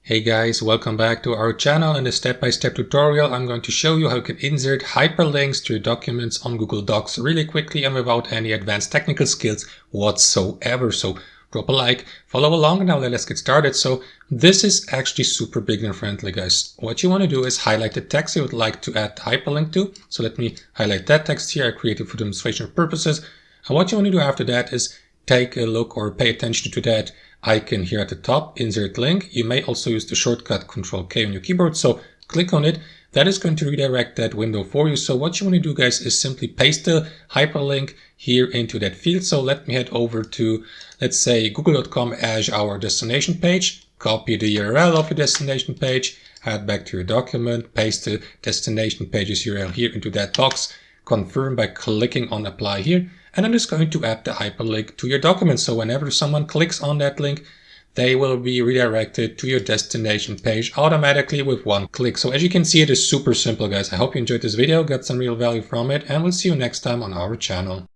Hey guys, welcome back to our channel. In this step-by-step tutorial, I'm going to show you how you can insert hyperlinks to your documents on Google Docs really quickly and without any advanced technical skills whatsoever. So drop a like, follow along, and now let's get started. So this is actually super beginner friendly, guys. What you want to do is highlight the text you would like to add the hyperlink to. So let me highlight that text here. I created for demonstration purposes. And what you want to do after that is take a look or pay attention to that icon here at the top, insert link. You may also use the shortcut Ctrl-K on your keyboard. So click on it. That is going to redirect that window for you. So what you want to do, guys, is simply paste the hyperlink here into that field. So let me head over to, let's say, google.com as our destination page. Copy the URL of your destination page, head back to your document, paste the destination page's URL here into that box, confirm by clicking on apply here. And I'm just going to add the hyperlink to your document. So whenever someone clicks on that link, they will be redirected to your destination page automatically with one click. So as you can see, it is super simple, guys. I hope you enjoyed this video, got some real value from it, and we'll see you next time on our channel.